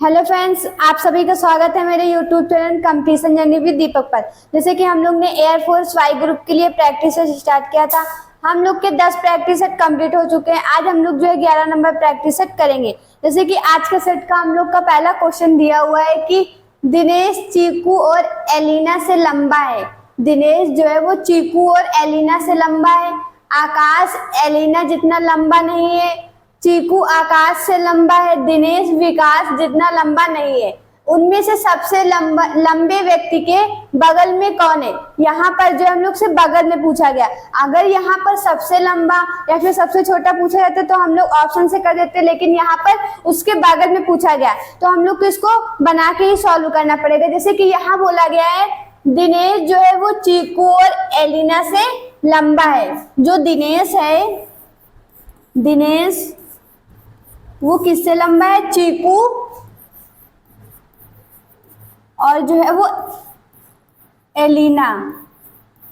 Hello friends, आप सभी का स्वागत है मेरे YouTube channel competition journey with Deepak पर। जैसे कि हम लोग ने एयरफोर्स वाई ग्रुप के लिए प्रैक्टिस सेट स्टार्ट किया था। हम लोग के 10 प्रैक्टिस सेट कंप्लीट हो चुके हैं। आज हम लोग जो है 11 नंबर प्रैक्टिस सेट करेंगे। जैसे कि आज के सेट का हम लोग का पहला क्वेश्चन दिया हुआ है कि दिनेश चीकू और एलिना से लंबा है। दिनेश जो है वो चीकू और एलिना से लंबा है। आकाश एलिना जितना लंबा नहीं है। चीकू आकाश से लंबा है। दिनेश विकास जितना लंबा नहीं है। उनमें से सबसे लंबे व्यक्ति के बगल में कौन है? यहाँ पर जो हम लोग से बगल में पूछा गया। अगर यहाँ पर सबसे लंबा या फिर सबसे छोटा पूछा जाता तो हम लोग ऑप्शन से कर देते, लेकिन यहाँ पर उसके बगल में पूछा गया तो हम लोग को इसको बना के ही सॉल्व करना पड़ेगा। जैसे कि यहाँ बोला गया है दिनेश जो है वो चीकू और एलिना से लंबा है। जो दिनेश है, दिनेश वो किससे लंबा है? चीकू और जो है वो एलिना।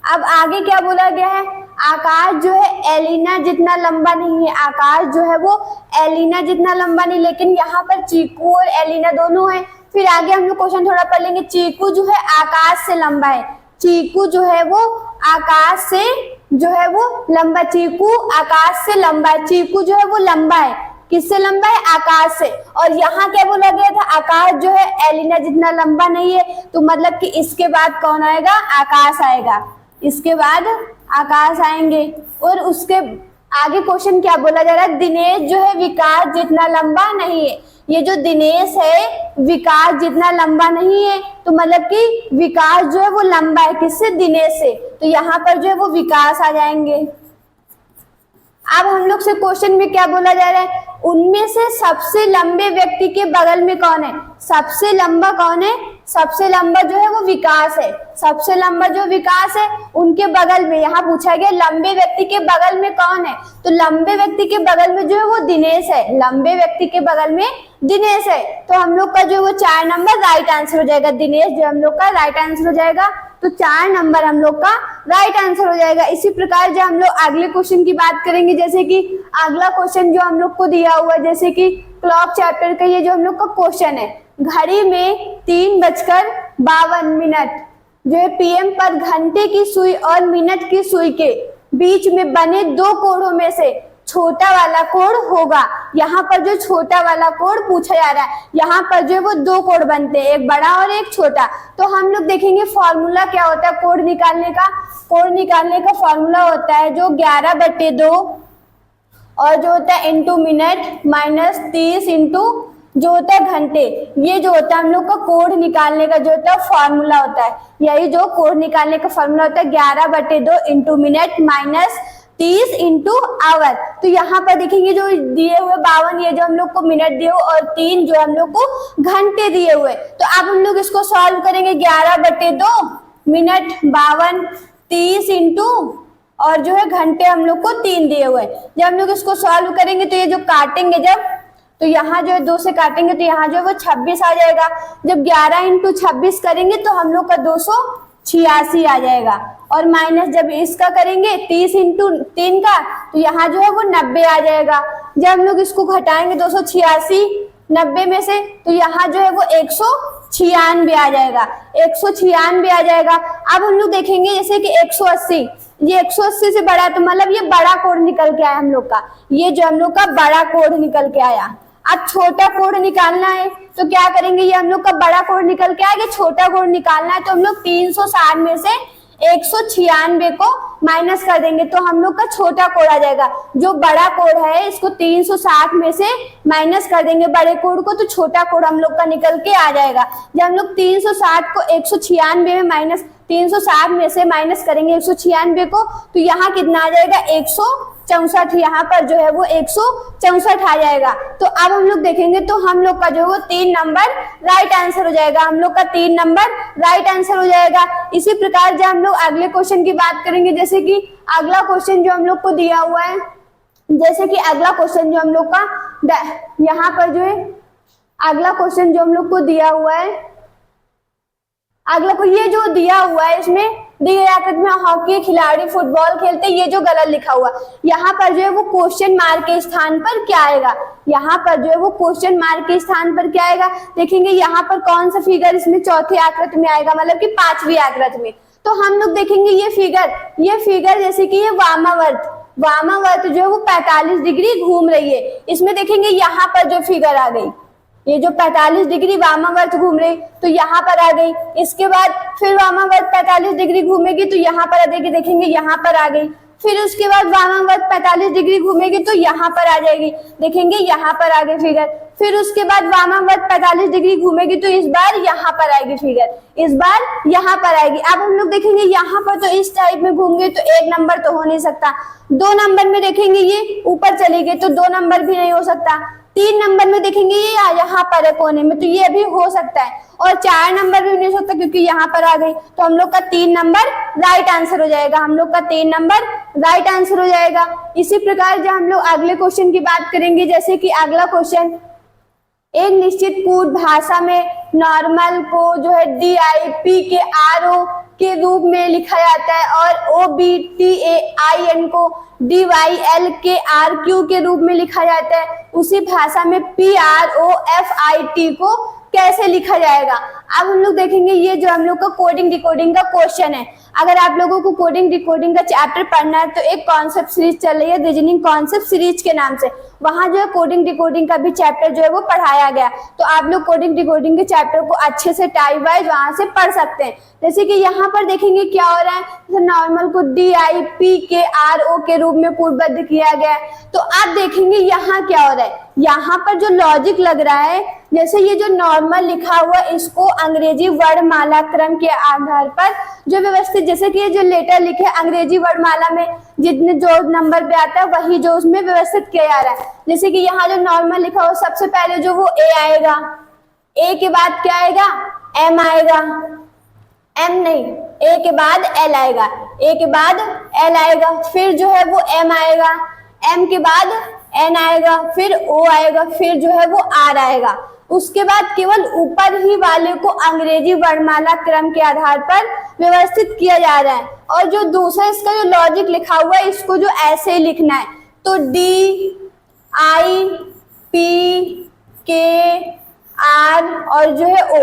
अब आगे क्या बोला गया है? आकाश जो है एलिना जितना लंबा नहीं है। आकाश जो है वो एलिना जितना लंबा नहीं, लेकिन यहाँ पर चीकू और एलिना दोनों है। फिर आगे हम लोग क्वेश्चन थोड़ा पढ़ लेंगे। चीकू जो है आकाश से लंबा है। चीकू जो है वो आकाश से जो है वो लंबा। चीकू आकाश से लंबा है। चीकू जो है वो लंबा है। किससे लंबा है? आकाश से। और यहाँ क्या बोला गया था? आकाश जो है एलिना जितना लंबा नहीं है। तो मतलब कि इसके बाद कौन आएगा? आकाश आएगा। इसके बाद आकाश आएंगे। और उसके आगे क्वेश्चन क्या बोला जा रहा है? दिनेश जो है विकास जितना लंबा नहीं है। ये जो दिनेश है विकास जितना लंबा नहीं है, तो मतलब कि विकास जो है वो लंबा है। किससे? दिनेश से। तो यहाँ पर जो है वो विकास आ जाएंगे। अब हम लोग से क्वेश्चन में क्या बोला जा रहा है? उनमें से सबसे लंबे व्यक्ति के बगल में कौन है? सबसे लंबा कौन है? सबसे लंबा जो है वो विकास है। सबसे लंबा जो विकास है उनके बगल में, यहाँ पूछा गया लंबे व्यक्ति के बगल में कौन है? तो लंबे व्यक्ति के बगल में जो है वो दिनेश है। लंबे व्यक्ति के बगल में दिनेश है। तो हम लोग का जो वो 4 नंबर राइट आंसर हो जाएगा। दिनेश जो हम लोग का राइट आंसर हो जाएगा। तो 4 नंबर हम लोग का राइट आंसर हो जाएगा। इसी प्रकार जो हम लोग अगले क्वेश्चन की बात करेंगे, जैसे कि अगला क्वेश्चन जो हम लोग को दिया हुआ है, जैसे कि क्लॉक चैप्टर का ये जो हम लोग का क्वेश्चन है, घड़ी में 3:52 जो है पीएम पर घंटे की सुई और मिनट की सुई के बीच में बने 2 कोणों में से छोटा वाला कोण होगा। यहाँ पर जो छोटा वाला कोण पूछा जा रहा है, यहाँ पर जो वो 2 कोण बनते हैं, एक बड़ा और एक छोटा। तो हम लोग देखेंगे फॉर्मूला क्या होता है कोण निकालने का। कोण निकालने का फॉर्मूला होता है जो 11/2 और जो होता है इंटू मिनट माइनस 30 इंटू जो होता है घंटे। ये जो होता है हम लोग का कोण निकालने का जो होता है फॉर्मूला होता है। यही जो कोण निकालने का फॉर्मूला होता है 11/2 into minute minus 30 into hour. तो यहाँ पर देखेंगे जो दिए हुए 52 ये जो हम लोग को मिनट दिए हुए और 3 जो हम लोग को घंटे दिए हुए। तो अब हम लोग इसको सॉल्व करेंगे। 11/2 मिनट 52 30 इंटू और जो है घंटे हम लोग को 3 दिए हुए। जब हम लोग इसको सॉल्व करेंगे तो ये जो काटेंगे जब, तो यहाँ जो है 2 से काटेंगे तो यहाँ जो है वो 26 आ जाएगा। जब 11 इंटू 26 करेंगे तो हम लोग का 286 आ जाएगा। और माइनस जब इसका करेंगे 30 इंटू 3 का, तो यहाँ जो है वो 90 आ जाएगा। जब हम लोग इसको घटाएंगे 286 90 में से, तो यहाँ जो है वो 196 आ जाएगा। 196 आ जाएगा। अब हम लोग देखेंगे जैसे कि 180, ये 180 से बड़ा है, तो मतलब ये बड़ा कोण निकल के आया हम लोग का। ये जो हम लोग का बड़ा कोण निकल के आया। अब छोटा कोण निकालना है तो क्या करेंगे? ये हम लोग का बड़ा कोण निकल के आएगा, छोटा कोण निकालना है तो हम लोग 360 में से 196 को माइनस कर देंगे तो हम लोग का छोटा कोण आ जाएगा। जो बड़ा कोण है इसको 360 में से माइनस कर देंगे बड़े कोण को, तो छोटा कोण हम लोग का निकल के आ जाएगा। जब हम लोग 360 को 196 में माइनस 360 में से माइनस करेंगे 196 को, तो यहाँ कितना आ जाएगा? 164। यहाँ पर जो है वो 164 आ जाएगा। तो अब हम लोग देखेंगे तो हम लोग का जो है वो 3 नंबर राइट आंसर हो जाएगा। हम लोग का 3 नंबर राइट आंसर हो जाएगा। इसी प्रकार जब हम लोग अगले क्वेश्चन की बात करेंगे, जैसे कि अगला क्वेश्चन जो हम लोग को दिया हुआ है, जैसे कि अगला क्वेश्चन जो हम लोग का यहाँ पर जो है अगला क्वेश्चन जो हम लोग को दिया हुआ है, अगला को ये जो दिया हुआ है इसमें दी गई आकृति में हॉकी खिलाड़ी फुटबॉल खेलते, ये जो गलत लिखा हुआ, यहाँ पर जो है वो क्वेश्चन मार्क के स्थान पर क्या आएगा, यहाँ पर जो है वो क्वेश्चन मार्क के स्थान पर क्या आएगा, देखेंगे यहाँ पर कौन सा फिगर इसमें चौथी आकृति में आएगा, मतलब कि पांचवी आकृति में। तो हम लोग देखेंगे ये फिगर जैसे कि ये वामावर्त जो है वो 45 डिग्री घूम रही है। इसमें देखेंगे यहाँ पर जो फिगर आ गई, ये जो 45 डिग्री वामावर्त घूम रही तो यहाँ पर आ गई। इसके बाद फिर वामावर्त 45 डिग्री घूमेगी तो यहाँ पर आ जाएगी, देखेंगे यहाँ पर आ गई। फिर उसके बाद वामावर्त 45 डिग्री घूमेगी तो यहाँ पर आ जाएगी, देखेंगे यहाँ पर आ गई फिगर। फिर उसके बाद वामावर्त 45 डिग्री घूमेगी तो इस बार यहाँ पर आएगी फिगर, इस बार यहाँ पर आएगी। अब हम लोग देखेंगे यहाँ पर तो इस टाइप में घूम गई तो 1 नंबर तो हो नहीं सकता। 2 नंबर में देखेंगे ये ऊपर चली गई तो 2 नंबर भी नहीं हो सकता। 3 नंबर में देखेंगे ये यहाँ पर है कोने में तो ये भी हो सकता है। और 4 नंबर भी नहीं हो सकता क्योंकि यहाँ पर आ गई, तो हम लोग का 3 नंबर राइट आंसर हो जाएगा, हम लोग का 3 नंबर राइट आंसर हो जाएगा। इसी प्रकार जब हम लोग अगले क्वेश्चन की बात करेंगे, जैसे कि अगला क्वेश्चन, एक निश्चित कूट भाषा में नॉर्मल को जो है DIP के RO के रूप में लिखा जाता है और OBTAIN को DYL के RQ के रूप में लिखा जाता है। उसी भाषा में PROFIT को कैसे लिखा जाएगा। अब हम लोग देखेंगे ये जो हम लोग का कोडिंग डिकोडिंग का क्वेश्चन है। अगर आप लोगों को कोडिंग डिकोडिंग का चैप्टर पढ़ना है तो एक कॉन्सेप्ट सीरीज चल रही है रीजनिंग कॉन्सेप्ट सीरीज के नाम से, वहां जो है कोडिंग डिकोडिंग का भी चैप्टर जो है वो पढ़ाया गया। तो आप लोग कोडिंग डिकोडिंग के चैप्टर को अच्छे से टाइप वाइज वहां से पढ़ सकते हैं। जैसे कि यहाँ पर देखेंगे क्या हो रहा है, जैसे नॉर्मल को DIP के RO के रूप में कूटबद्ध किया गया है। तो आप देखेंगे यहाँ क्या हो रहा है, यहाँ पर जो लॉजिक लग रहा है, जैसे ये जो नॉर्मल लिखा हुआ इसको अंग्रेजी वर्णमाला क्रम के आधार पर जो व्यवस्थित, जैसे कि ये जो लेटर लिखे अंग्रेजी वर्णमाला में जितने जो नंबर पे आता है वही जो उसमें व्यवस्थित किया जा रहा है। जैसे कि यहाँ जो नॉर्मल लिखा हुआ सबसे पहले जो वो A आएगा, A के बाद क्या आएगा, M आएगा, M नहीं, A के बाद L आएगा, A के बाद L आएगा, फिर जो है वो M आएगा, M के बाद N आएगा, फिर O आएगा, फिर जो है वो R आएगा। उसके बाद केवल ऊपर ही वाले को अंग्रेजी वर्णमाला क्रम के आधार पर व्यवस्थित किया जा रहा है। और जो दूसरा इसका जो लॉजिक लिखा हुआ है इसको जो ऐसे ही लिखना है, तो DIP के R और जो है O।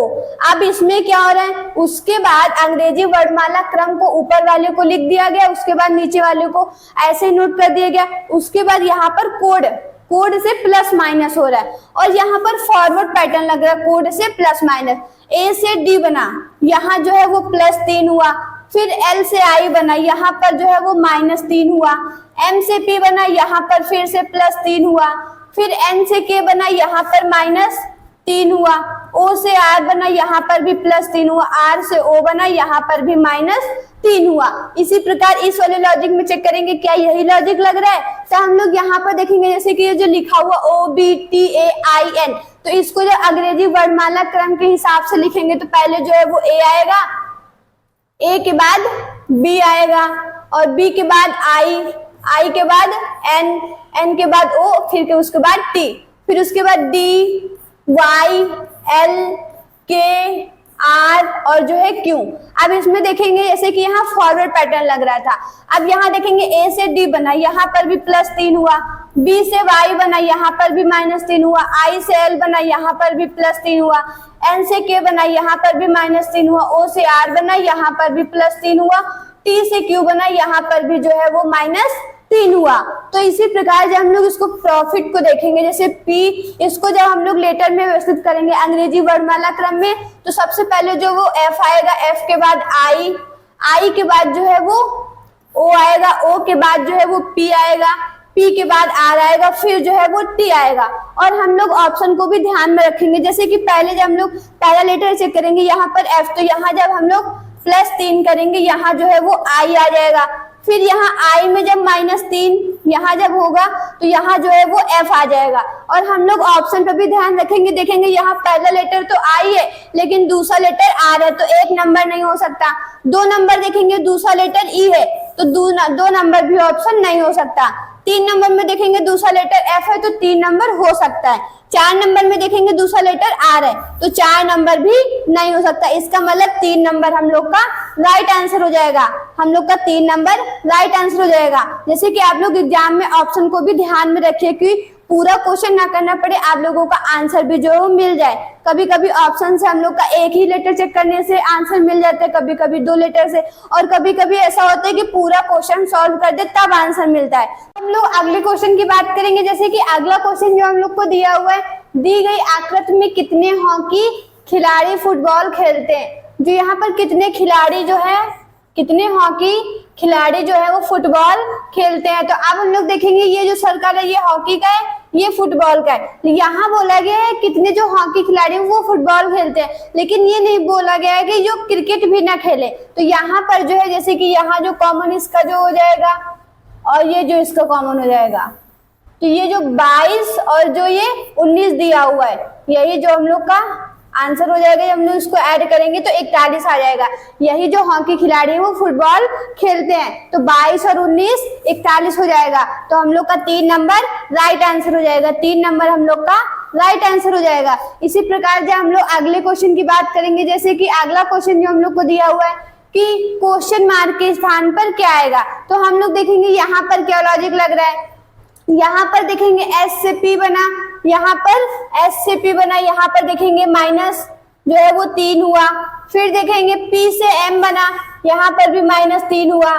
अब इसमें क्या हो रहा है, उसके बाद अंग्रेजी वर्णमाला क्रम को ऊपर वाले को लिख दिया गया, उसके बाद नीचे वाले को ऐसे नोट कर दिया गया। उसके बाद यहाँ पर कोड से प्लस माइनस हो रहा है और यहाँ पर फॉरवर्ड पैटर्न लग रहा है, कोड से प्लस माइनस। A से D बना, यहाँ जो है वो +3 हुआ, फिर L से I बना, यहाँ पर जो है वो -3 हुआ, M से P बना, यहाँ पर फिर से +3 हुआ, फिर N से K बना, यहाँ पर -3 हुआ, O से R बना, यहाँ पर भी +3 हुआ, R से O बना, यहाँ पर भी -3 हुआ। इसी प्रकार इस वाले लॉजिक में चेक करेंगे क्या यही लॉजिक लग रहा है। तो हम लोग यहाँ पर देखेंगे जैसे कि ये जो लिखा हुआ OBTAIN, तो इसको जो अंग्रेजी वर्णमाला क्रम के हिसाब से लिखेंगे तो पहले जो है वो A आएगा, A के बाद B आएगा और B के बाद I के बाद N के बाद O, फिर उसके बाद T, फिर उसके बाद D Y L K R और जो है Q। अब इसमें देखेंगे जैसे कि यहाँ फॉरवर्ड पैटर्न लग रहा था। अब यहाँ देखेंगे A से D बना, यहाँ पर भी +3 हुआ, B से Y बना, यहाँ पर भी -3 हुआ, I से L बना, यहाँ पर भी +3 हुआ, N से K बना, यहाँ पर भी -3 हुआ, O से R बना, यहाँ पर भी +3 हुआ, T से Q बना, यहाँ पर भी जो है वो -3 हुआ। तो इसी प्रकार जब हम लोग इसको प्रॉफिट को देखेंगे, जैसे P, इसको जब हम लोग लेटर में व्यवस्थित करेंगे अंग्रेजी वर्णमाला क्रम में, तो सबसे पहले जो वो F आएगा, F के बाद I के बाद जो है वो O आएगा, O के बाद जो है वो P आएगा, P के बाद R आएगा, फिर जो है वो T आएगा। और हम लोग ऑप्शन को भी ध्यान में रखेंगे, जैसे कि पहले जब हम लोग पहला लेटर चेक करेंगे यहाँ पर F, तो यहाँ जब हम लोग +3 करेंगे यहाँ जो है वो I आ जाएगा, फिर यहाँ I में जब -3 यहाँ जब होगा तो यहाँ जो है वो F आ जाएगा। और हम लोग ऑप्शन पर भी ध्यान रखेंगे, देखेंगे यहाँ पहला लेटर तो I है लेकिन दूसरा लेटर R है, तो 1 नंबर नहीं हो सकता। 2 नंबर देखेंगे दूसरा लेटर E है तो 2 नंबर भी ऑप्शन नहीं हो सकता। 3 नंबर में देखेंगे दूसरा लेटर F है तो 3 नंबर हो सकता है। 4 नंबर में देखेंगे दूसरा लेटर R है तो 4 नंबर भी नहीं हो सकता। इसका मतलब 3 नंबर हम लोग का राइट आंसर हो जाएगा। हम लोग का 3 नंबर राइट आंसर हो जाएगा। जैसे कि आप लोग एग्जाम में ऑप्शन को भी ध्यान में रखिए कि पूरा क्वेश्चन ना करना पड़े, आप लोगों का आंसर भी जो है वो मिल जाए। कभी कभी ऑप्शन से हम लोग का एक ही लेटर चेक करने से आंसर मिल जाता है, कभी कभी 2 लेटर से, और कभी कभी ऐसा होता है कि पूरा क्वेश्चन सॉल्व कर दे तब आंसर मिलता है। हम लोग अगले क्वेश्चन की बात करेंगे। जैसे कि अगला क्वेश्चन जो हम लोग को दिया हुआ है, दी गई आकृति में कितने हॉकी खिलाड़ी फुटबॉल खेलते हैं। जो यहाँ पर कितने खिलाड़ी जो है, कितने हॉकी खिलाड़ी जो है वो फुटबॉल खेलते हैं। तो अब हम लोग देखेंगे ये जो सर्कल है ये हॉकी का है, ये फुटबॉल का है। यहाँ बोला गया है कितने जो हॉकी खिलाड़ी हैं वो फुटबॉल खेलते हैं, लेकिन ये नहीं बोला गया है कि जो क्रिकेट भी ना खेले। तो यहाँ पर जो है जैसे कि यहाँ जो कॉमन इसका जो हो जाएगा और ये जो इसका कॉमन हो जाएगा, तो ये जो 22 और जो ये 19 दिया हुआ है, यही जो हम लोग का आंसर हो जाएगा। हम लोग इसको ऐड करेंगे तो 41 आ जाएगा। यही जो हॉकी खिलाड़ी है वो फुटबॉल खेलते हैं। तो 22 और 19 41 हो जाएगा। तो हम लोग का 3 नंबर राइट आंसर हो जाएगा। 3 नंबर हम लोग का राइट आंसर हो जाएगा। इसी प्रकार से हम लोग अगले क्वेश्चन की बात करेंगे। जैसे कि अगला क्वेश्चन जो हम लोग को दिया हुआ है कि क्वेश्चन मार्क के स्थान पर क्या आएगा। तो हम लोग देखेंगे यहाँ पर क्या लॉजिक लग रहा है। यहाँ पर देखेंगे S से P बना, यहाँ पर S से P बना, यहाँ पर देखेंगे माइनस जो है वो 3 हुआ। फिर देखेंगे P से M बना, यहाँ पर भी -3 हुआ।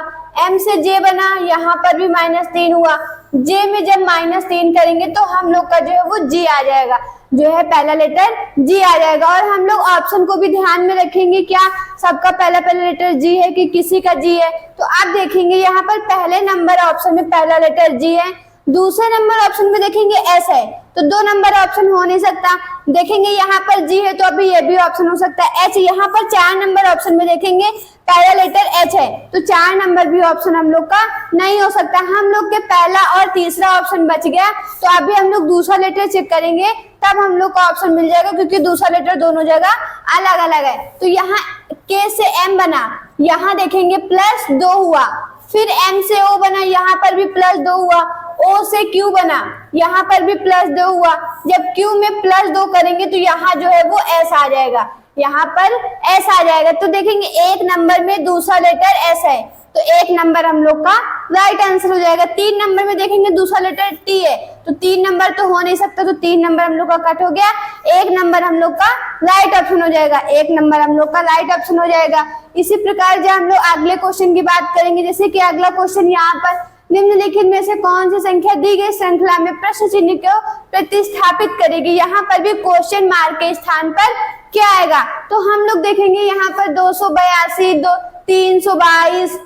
M से J बना, यहाँ पर भी -3 हुआ। J में जब -3 करेंगे तो हम लोग का जो है वो G आ जाएगा, जो है पहला लेटर G आ जाएगा। और हम लोग ऑप्शन को भी ध्यान में रखेंगे, क्या सबका पहला लेटर G है कि किसी का G है। तो आप देखेंगे यहाँ पर पहले नंबर ऑप्शन में पहला लेटर G है, दूसरे नंबर ऑप्शन में देखेंगे S है, तो 2 नंबर ऑप्शन हो नहीं सकता। देखेंगे यहाँ पर G है तो अभी ये भी ऑप्शन हो सकता है H। यहाँ पर 4 नंबर ऑप्शन में देखेंगे पहला लेटर H है, तो 4 नंबर भी ऑप्शन हम लोग का नहीं हो सकता। हम लोग के पहला और तीसरा ऑप्शन बच गया। तो अभी हम लोग दूसरा लेटर चेक करेंगे तब हम लोग का ऑप्शन मिल जाएगा, क्योंकि दूसरा लेटर दोनों जगह अलग अलग है। तो यहाँ K से M बना, यहाँ देखेंगे +2 हुआ। फिर M से O बना, यहाँ पर भी +2 हुआ। O से Q बना, यहाँ पर भी +2 हुआ। जब Q में +2 करेंगे तो यहाँ जो है वो S आ जाएगा, यहाँ पर S आ जाएगा। तो देखेंगे 1 नंबर में दूसरा लेटर S है, तो 1 नंबर हम लोग का राइट आंसर हो जाएगा। 3 नंबर में देखेंगे दूसरा लेटर T है, तो 3 नंबर तो हो नहीं सकता, तो 3 नंबर हम लोग का कट हो गया। 1 नंबर हम लोग का राइट ऑप्शन हो जाएगा, 1 नंबर हम लोग का राइट ऑप्शन हो जाएगा। इसी प्रकार से हम लोग अगले क्वेश्चन की बात करेंगे। जैसे कि अगला क्वेश्चन यहाँ पर, निम्नलिखित में से कौन सी संख्या दी गई श्रृंखला में प्रश्न चिन्ह को प्रतिस्थापित करेगी। यहाँ पर भी क्वेश्चन मार्क के स्थान पर क्या आएगा। तो हम लोग देखेंगे यहाँ पर 282, 322,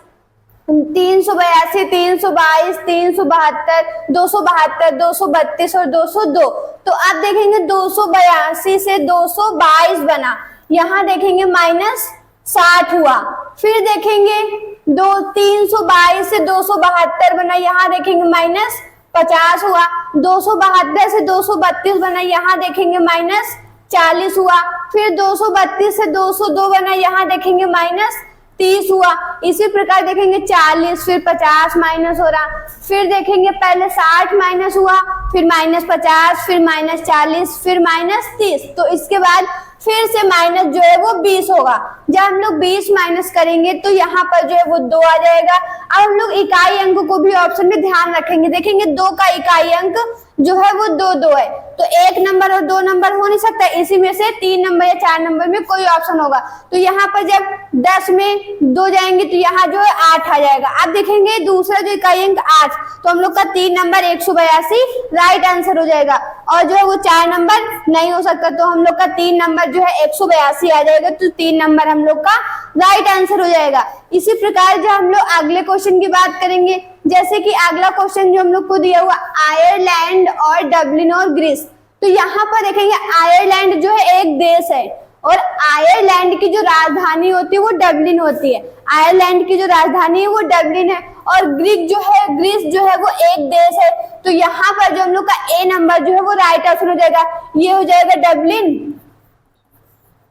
382, 322, 372, 272, 232 और 202। तो आप देखेंगे 282 से 222 बना, यहाँ देखेंगे -60 हुआ। फिर देखेंगे 322 से 272 बना, यहाँ देखेंगे -50 हुआ। 272 से 232 बना, यहाँ देखेंगे -40 हुआ। फिर 232 से 202 बना, यहाँ देखेंगे -30 हुआ। इसी प्रकार देखेंगे 40, फिर 50 माइनस हो रहा। फिर देखेंगे पहले 60 माइनस हुआ, फिर -50, फिर -40, फिर -30। तो इसके बाद फिर से माइनस जो है वो 20 होगा। जब हम लोग 20 माइनस करेंगे तो यहाँ पर जो है वो 2 आ जाएगा। अब हम लोग इकाई अंक को भी ऑप्शन में ध्यान रखेंगे। देखेंगे 2 का इकाई अंक जो है वो 2 है, तो 1 नंबर और 2 नंबर हो नहीं सकता। इसी में से 3 नंबर या 4 नंबर में कोई ऑप्शन होगा। तो यहाँ पर जब 10 में 2 जाएंगे तो यहाँ जो है 8 आ जाएगा। अब देखेंगे दूसरा जो इकाई अंक 8, तो हम लोग का 3 नंबर 182 राइट आंसर हो जाएगा। और जो है वो 4 नंबर नहीं हो सकता, तो हम लोग का 3 नंबर जो है 182 आ जाएगा। तो 3 नंबर हम लोग का राइट आंसर हो जाएगा। इसी प्रकार जो हम लोग अगले क्वेश्चन की बात करेंगे। जैसे कि अगला क्वेश्चन जो हम लोग को दिया हुआ आयरलैंड और डब्लिन और ग्रीस। तो यहाँ पर देखेंगे आयरलैंड जो है एक देश है और आयरलैंड की जो राजधानी होती है वो डब्लिन होती है। आयरलैंड की जो राजधानी है वो डब्लिन है। और ग्रीस जो है वो एक देश है। तो यहाँ पर जो हम लोग का ए नंबर जो है वो राइट आंसर हो जाएगा। ये हो जाएगा डब्लिन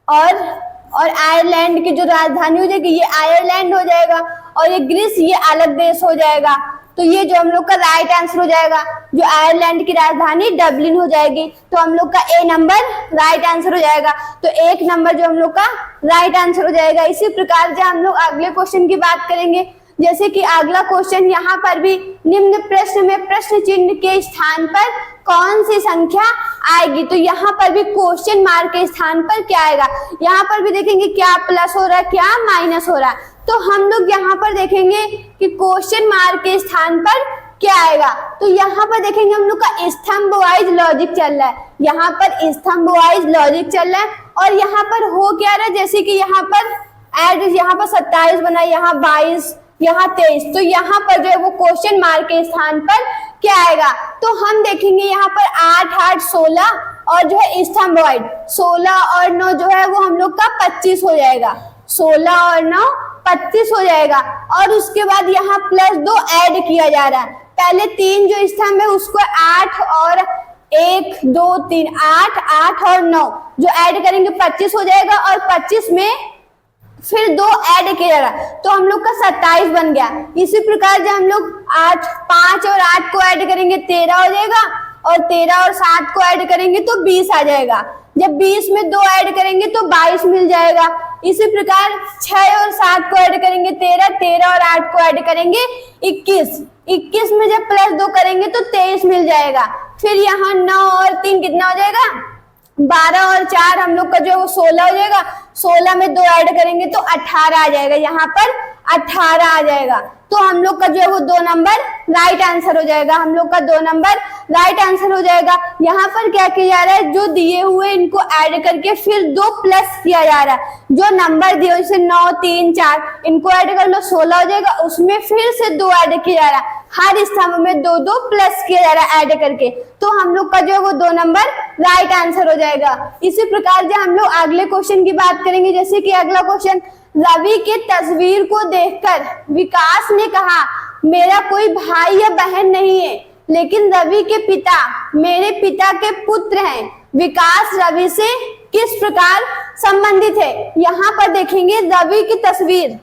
और आयरलैंड की जो राजधानी हो जाएगी ये आयरलैंड हो जाएगा और ये ग्रीस ये अलग देश हो जाएगा। तो ये जो हम लोग का राइट आंसर हो जाएगा। जो आयरलैंड की राजधानी डबलिन हो जाएगी, तो हम लोग का ए नंबर राइट आंसर हो जाएगा। तो 1 नंबर जो हम लोग का राइट आंसर हो जाएगा। इसी प्रकार से हम लोग अगले क्वेश्चन की बात करेंगे। जैसे कि अगला क्वेश्चन यहाँ पर भी निम्न प्रश्न में प्रश्न चिन्ह के स्थान पर कौन सी संख्या आएगी। तो यहाँ पर भी क्वेश्चन मार्क के स्थान पर क्या आएगा। यहाँ पर भी देखेंगे क्या प्लस हो रहा है, क्या माइनस हो रहा है। तो हम लोग यहाँ पर देखेंगे कि क्वेश्चन मार्क के स्थान पर क्या आएगा। तो यहाँ पर देखेंगे हम लोग का स्तंभ वाइज लॉजिक चल रहा है। यहाँ पर स्तंभ वाइज लॉजिक चल रहा है और यहाँ पर हो क्या रहा है, जैसे कि यहाँ पर ऐड, यहाँ पर 27 बना, यहाँ 22, यहाँ 23। तो यहाँ पर जो है वो क्वेश्चन मार्क के स्थान पर क्या आएगा। तो हम देखेंगे यहाँ पर 8 8 16 और जो है स्तंभ वाइज 16 और 9 जो है वो हम लोग का 25 हो जाएगा। 16 और 9 25 हो जाएगा। और उसके बाद यहाँ +2 ऐड किया जा रहा है। पहले 3 जो स्तंभ है उसको 8 और 1 2 3 8 8 और 9 जो ऐड करेंगे 25 हो जाएगा। और 25 में फिर 2 ऐड किया जा रहा है, तो हम लोग का 27 बन गया। इसी प्रकार जब हम लोग 5 और 8 को ऐड करेंगे 13 हो जाएगा। और 13 और 7 को ऐड करेंगे तो 20 आ जाएगा। जब 20 में 2 ऐड करेंगे तो 22 मिल जाएगा। इसी प्रकार 6 और 7 को ऐड करेंगे 13, 13 और 8 को ऐड करेंगे 21, 21 में जब +2 करेंगे तो 23 मिल जाएगा। फिर यहाँ 9 और 3 कितना हो जाएगा, 12 और 4 हम लोग का जो है वो 16 हो जाएगा। 16 में 2 ऐड करेंगे तो 18 आ जाएगा। यहाँ पर 18 आ जाएगा। तो हम लोग का जो है वो 2 नंबर राइट आंसर हो जाएगा। हम लोग का 2 नंबर राइट आंसर हो जाएगा। यहाँ पर क्या किया जा रहा है, जो दिए हुए इनको ऐड करके फिर 2 प्लस किया जा रहा है। जो नंबर दिए जैसे 9 3 4 इनको ऐड कर लो 16 हो जाएगा। उसमें फिर से 2 ऐड किया जा रहा है। हर स्तंभ में 2 2 प्लस किया जा रहा है ऐड करके। तो हम लोग का जो है वो 2 नंबर राइट आंसर हो जाएगा। इसी प्रकार से हम लोग अगले क्वेश्चन की बात करेंगे। जैसे कि अगला क्वेश्चन, रवि के तस्वीर को देखकर विकास ने कहा मेरा कोई भाई या बहन नहीं है, लेकिन रवि के पिता मेरे पिता के पुत्र हैं। विकास रवि से किस प्रकार संबंधित है। यहाँ पर देखेंगे रवि की तस्वीर,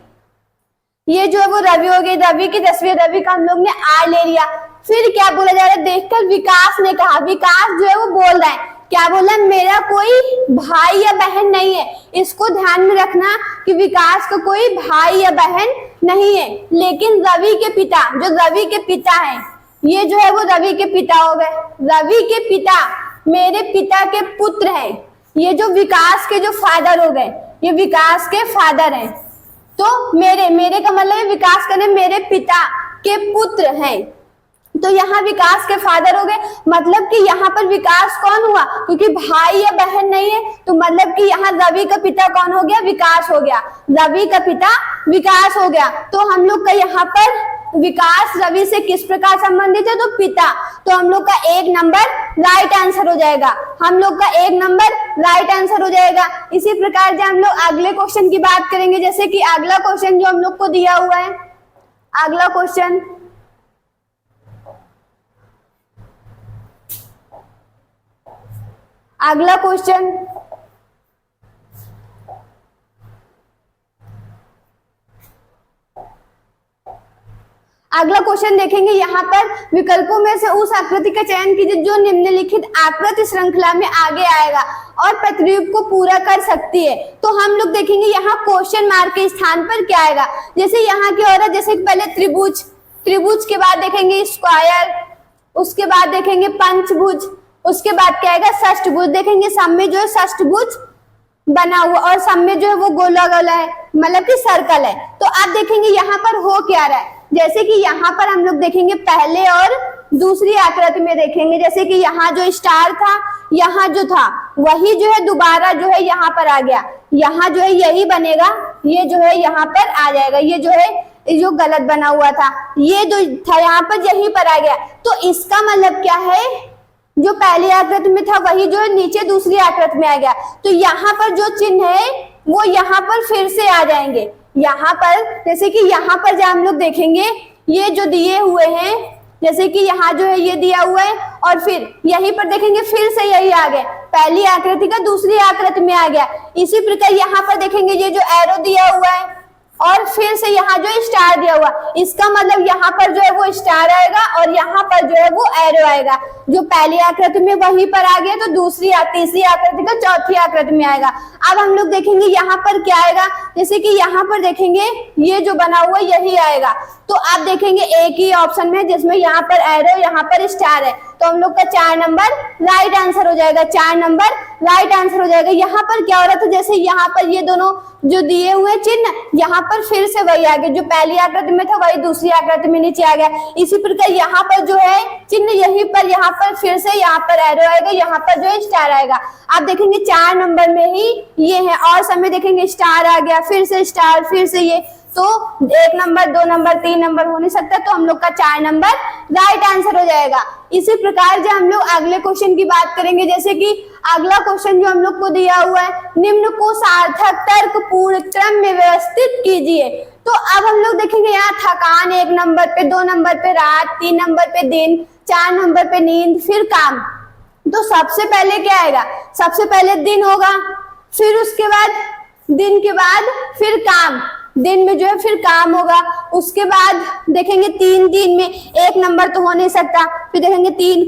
ये जो है वो रवि हो गई, रवि की तस्वीर, रवि का हम लोग ने आ ले लिया। फिर क्या बोला जा रहा है, देखकर विकास ने कहा, विकास जो है वो बोल रहा है, क्या बोला, मेरा कोई भाई या बहन नहीं है। इसको ध्यान में रखना कि विकास का कोई भाई या बहन नहीं है, लेकिन रवि के पिता, जो रवि के पिता है, ये जो है वो रवि के पिता हो गए। रवि के पिता मेरे पिता के पुत्र हैं। ये जो विकास के जो फादर हो गए, ये विकास के फादर हैं। तो मेरे का मतलब है विकास करने मेरे पिता के पुत्र हैं। तो यहाँ विकास के फादर हो गए, मतलब कि यहाँ पर विकास कौन हुआ, क्योंकि भाई या बहन नहीं है, तो मतलब कि यहाँ रवि का पिता कौन हो गया, विकास हो गया। रवि का पिता विकास हो गया। तो हम लोग का यहाँ पर विकास रवि से किस प्रकार संबंधित है, तो पिता। तो हम लोग का 1 नंबर राइट आंसर हो जाएगा। हम लोग का 1 नंबर राइट आंसर हो जाएगा। इसी प्रकार से हम लोग अगले क्वेश्चन की बात करेंगे। जैसे कि अगला क्वेश्चन जो हम लोग को दिया हुआ है, अगला क्वेश्चन, अगला क्वेश्चन देखेंगे। यहाँ पर विकल्पों में से उस आकृति का चयन कीजिए जो निम्नलिखित आकृति श्रृंखला में आगे आएगा और प्रतिरूप को पूरा कर सकती है। तो हम लोग देखेंगे यहाँ क्वेश्चन मार्क के स्थान पर क्या आएगा। जैसे यहाँ की औरत, जैसे पहले त्रिभुज, त्रिभुज के बाद देखेंगे स्क्वायर, उसके बाद देखेंगे पंचभुज, उसके बाद क्या आएगा षष्ठभुज। देखेंगे सब में जो है षष्ठभुज बना हुआ और सब में जो है वो गोला गोला है, मतलब कि सर्कल है। तो आप देखेंगे यहाँ पर हो क्या रहा है, जैसे कि यहाँ पर हम लोग देखेंगे पहले और दूसरी आकृति में देखेंगे, जैसे कि यहाँ जो स्टार था, यहाँ जो था वही जो है दोबारा जो है यहाँ पर आ गया। यहाँ जो है यही बनेगा, ये जो है यहाँ पर आ जाएगा। ये जो है जो गलत बना हुआ था, ये जो था यहाँ पर यहीं पर आ गया। तो इसका मतलब क्या है, जो पहली आकृति में था वही जो है नीचे दूसरी आकृति में आ गया। तो यहाँ पर जो चिन्ह है वो यहाँ पर फिर से आ जाएंगे। यहाँ पर जैसे कि यहाँ पर जब हम लोग देखेंगे ये जो दिए हुए हैं, जैसे कि यहाँ जो है ये दिया हुआ है और फिर यहीं पर देखेंगे फिर से यही आ गए, पहली आकृति का दूसरी आकृति में आ गया। इसी प्रकार यहाँ पर देखेंगे ये जो एरो दिया हुआ है, और फिर से यहाँ जो स्टार दिया हुआ, इसका मतलब यहाँ पर जो है वो स्टार आएगा और यहाँ पर जो है वो एरो आएगा। जो पहली आकृति में वहीं पर आ गया तो दूसरी तीसरी आकृति का चौथी आकृति में आएगा। अब हम लोग देखेंगे यहाँ पर क्या आएगा, जैसे कि यहाँ पर देखेंगे ये जो बना हुआ यही आएगा। तो आप देखेंगे एक ही ऑप्शन में जिसमें यहाँ पर एरो यहाँ पर स्टार है, तो हम लोग का 4 नंबर राइट आंसर हो जाएगा। 4 नंबर राइट आंसर हो जाएगा। यहाँ पर क्या हो रहा था, जैसे यहाँ पर ये दोनों जो दिए हुए चिन्ह यहाँ पर फिर से वही आ गया, जो पहली आकृति में था वही दूसरी आकृति में नीचे आ गया। इसी प्रकार यहाँ पर जो है चिन्ह यहीं पर यहाँ पर फिर से यहाँ पर एरो आएगा, यहाँ पर जो है स्टार आएगा। आप देखेंगे 4 नंबर में ही ये है, और समय देखेंगे स्टार आ गया, फिर से स्टार, फिर से ये, तो 1 नंबर 2 नंबर 3 नंबर हो नहीं सकता, तो हम लोग का 4 नंबर राइट आंसर हो जाएगा। इसी प्रकार जो हम लोग अगले क्वेश्चन की बात करेंगे, जैसे कि अगला क्वेश्चन जो हम लोग को दिया हुआ है, निम्न को सार्थक तर्क पूर्ण क्रम में व्यवस्थित कीजिए। तो अब हम लोग देखेंगे यहाँ थकान 1 नंबर पे, 2 नंबर पे रात, 3 नंबर पे दिन, 4 नंबर पे नींद, फिर काम। तो सबसे पहले क्या आएगा, सबसे पहले दिन होगा, फिर उसके बाद दिन के बाद फिर काम, दिन में जो है फिर काम होगा। उसके बाद देखेंगे 3 दिन में 1 नंबर तो हो नहीं सकता, फिर देखेंगे 3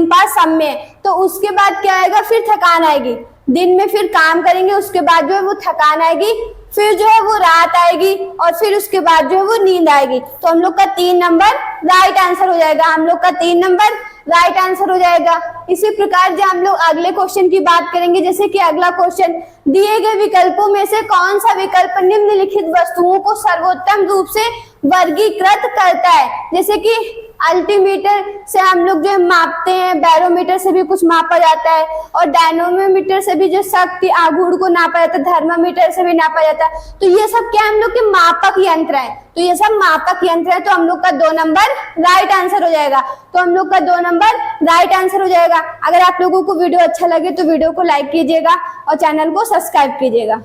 5 सब में, तो उसके बाद क्या आएगा, फिर थकान आएगी। दिन में फिर काम करेंगे, उसके बाद जो है वो थकान आएगी, फिर जो है वो रात आएगी और फिर उसके बाद जो है वो नींद आएगी। तो हम लोग का 3 नंबर राइट आंसर हो जाएगा। हम लोग का 3 नंबर राइट आंसर हो जाएगा। इसी प्रकार जो हम लोग अगले क्वेश्चन की बात करेंगे, जैसे कि अगला क्वेश्चन, दिए गए विकल्पों में से कौन सा विकल्प निम्नलिखित वस्तुओं को सर्वोत्तम रूप से वर्गीकृत करता है। जैसे कि अल्टीमीटर से हम लोग जो मापते हैं, बैरोमीटर से भी कुछ मापा जाता है, और डायनोमीटर से भी जो शक्ति आघूर्ण को नापा जाता है, थर्मामीटर से भी नापा जाता है। तो ये सब क्या हम लोग के मापक यंत्र है, तो ये सब मापक यंत्र है। तो हम लोग का 2 नंबर राइट आंसर हो जाएगा। तो हम लोग का 2 नंबर राइट आंसर हो जाएगा। अगर आप लोगों को वीडियो अच्छा लगे तो वीडियो को लाइक कीजिएगा और चैनल को सब्सक्राइब कीजिएगा।